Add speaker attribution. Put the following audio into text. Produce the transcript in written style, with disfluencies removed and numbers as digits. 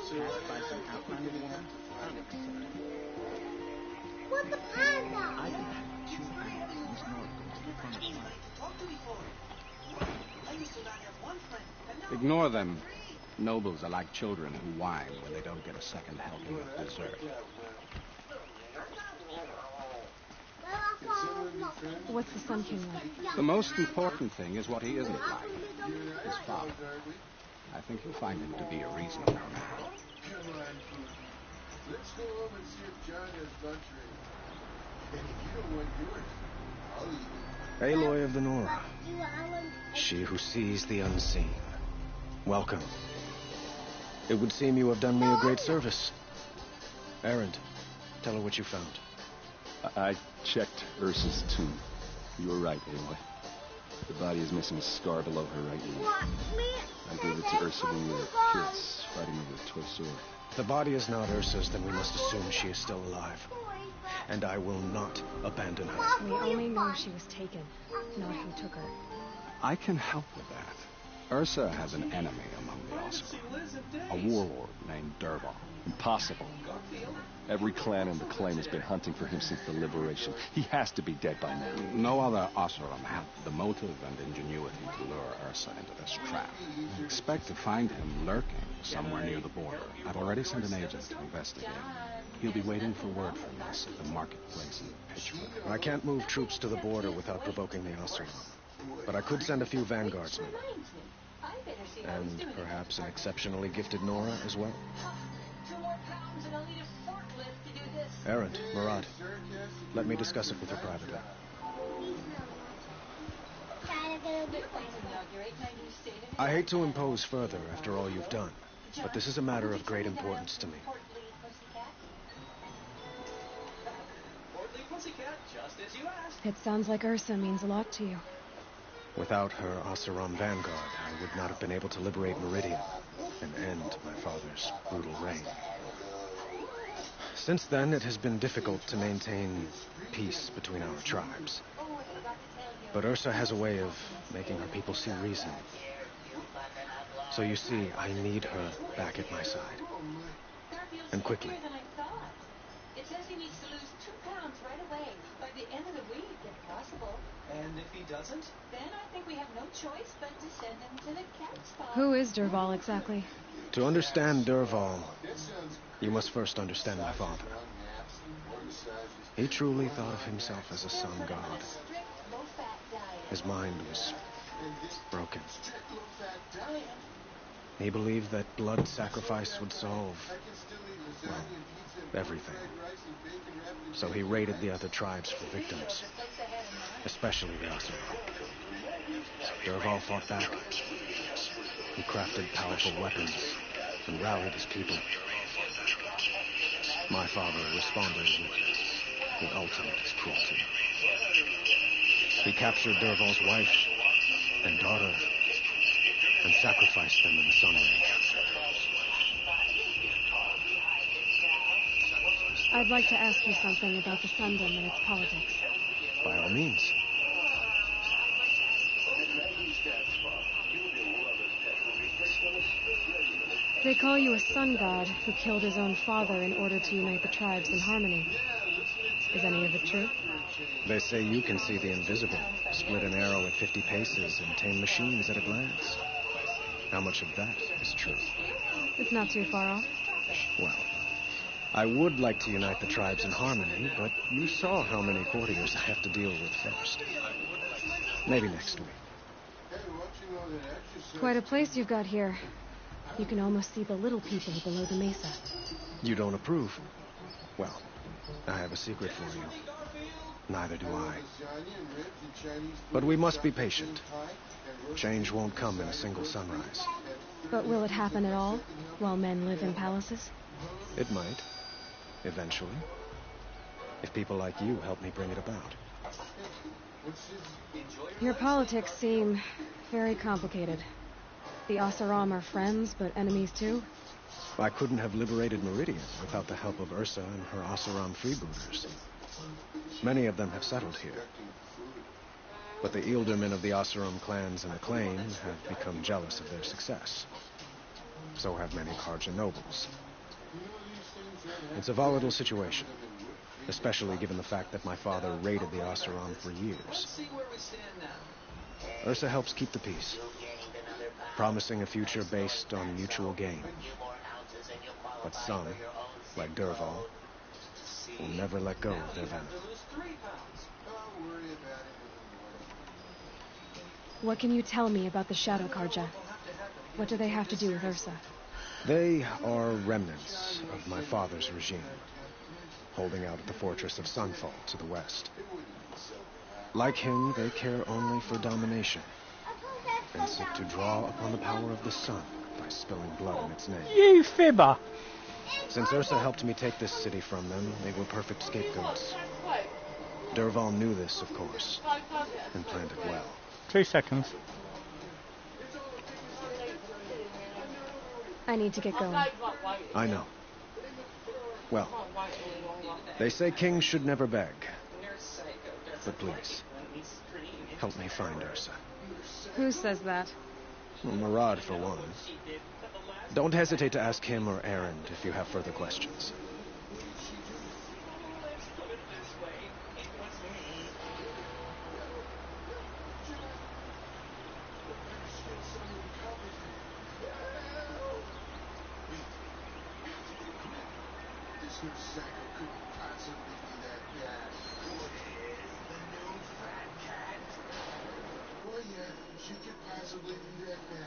Speaker 1: Passed by some outlander woman? I would consider it.
Speaker 2: What the panda?
Speaker 1: I can have 2 hands in this North to the front of the line.
Speaker 3: Ignore them. Nobles are like children who whine when they don't get a second helping of dessert.
Speaker 4: What's the Sun King like?
Speaker 3: The most important thing is what he isn't like. His father. I think you'll find him to be a reasonable man.
Speaker 5: Come on, Pooh. Let's go home and see if John has lunch ready. If you don't want yours, I'll eat it.
Speaker 6: Aloy of the Nora. She who sees the unseen. Welcome. It would seem you have done me a great service. Erend, tell her what you found.
Speaker 7: I checked Ursa's tomb. You were right, Aloy. The body is missing a scar below her right knee. I gave it to Ursa when we were kids, fighting with a toy sword.
Speaker 6: If the body is not Ursa's, then we must assume she is still alive. And I will not abandon her.
Speaker 4: We only know she was taken, not who took her.
Speaker 3: I can help with that. Ursa has an enemy among the Oseram. A warlord named Dervahl.
Speaker 7: Impossible. Every clan in the claim has been hunting for him since the liberation. He has to be dead by now.
Speaker 3: No other Oseram have the motive and ingenuity to lure Ursa into this trap. I expect to find him lurking somewhere near the border. I've already sent an agent to investigate. He'll be waiting for word from us at the marketplace in Pitchford.
Speaker 6: I can't move troops to the border without provoking the Oseram. But I could send a few vanguardsmen. And perhaps an exceptionally gifted Nora as well. Erend, Murad, let me discuss it with her privately. I hate to impose further after all you've done, but this is a matter of great importance to me.
Speaker 4: It sounds like Ursa means a lot to you.
Speaker 6: Without her Oseram vanguard, I would not have been able to liberate Meridian and end my father's brutal reign. Since then, it has been difficult to maintain peace between our tribes. But Ursa has a way of making her people see reason. So you see, I need her back at my side. And quickly.
Speaker 8: It says he needs to lose 2 pounds right away, by the end of the week, if possible. And if he doesn't? Then I think we have no choice but to send him to the cat spa.
Speaker 4: Who is Dervahl exactly?
Speaker 6: To understand Dervahl, you must first understand my father. He truly thought of himself as a sun god. His mind was broken. He believed that blood sacrifice would solve, well, everything. So he raided the other tribes for victims, especially the Oseram. Dervahl fought back. He crafted powerful weapons and rallied his people. My father responded with the ultimate cruelty. He captured Dervahl's wife and daughter and sacrificed them in the sun rays.
Speaker 4: I'd like to ask you something about the Sundom and its politics.
Speaker 6: By all means.
Speaker 4: They call you a sun god who killed his own father in order to unite the tribes in harmony. Is any of it true?
Speaker 6: They say you can see the invisible, split an arrow at 50 paces, and tame machines at a glance. How much of that is true?
Speaker 4: It's not too far off.
Speaker 6: Well, I would like to unite the tribes in harmony, but you saw how many courtiers I have to deal with first. Maybe next week.
Speaker 4: Quite a place you've got here. You can almost see the little people below the mesa.
Speaker 6: You don't approve? Well, I have a secret for you. Neither do I. But we must be patient. Change won't come in a single sunrise.
Speaker 4: But will it happen at all, while men live in palaces?
Speaker 6: It might. Eventually. If people like you help me bring it about.
Speaker 4: Your politics seem very complicated. The Oseram are friends, but enemies too?
Speaker 6: I couldn't have liberated Meridian without the help of Ursa and her Oseram freebooters. Many of them have settled here. But the ealdormen of the Oseram clans in the claim have become jealous of their success. So have many Karja nobles. It's a volatile situation, especially given the fact that my father raided the Oseram for years. Ursa helps keep the peace, promising a future based on mutual gain. But some, like Dervahl, will never let go of their venom.
Speaker 4: What can you tell me about the Shadow Karja? What do they have to do with Ursa?
Speaker 6: They are remnants of my father's regime, holding out at the fortress of Sunfall to the west. Like him, they care only for domination, and seek to draw upon the power of the sun by spilling blood in its name.
Speaker 9: You fibber!
Speaker 6: Since Ursa helped me take this city from them, they were perfect scapegoats. Dervahl knew this, of course, and planned it well.
Speaker 9: 2 seconds.
Speaker 4: I need to get going.
Speaker 6: I know. Well, they say kings should never beg. But please, help me find Ursa.
Speaker 4: Who says that?
Speaker 6: Well, Murad, for one. Don't hesitate to ask him or Erend if you have further questions.
Speaker 5: This new psycho couldn't possibly be that bad. What is the new fat cat? Well, yeah, she could possibly be that bad.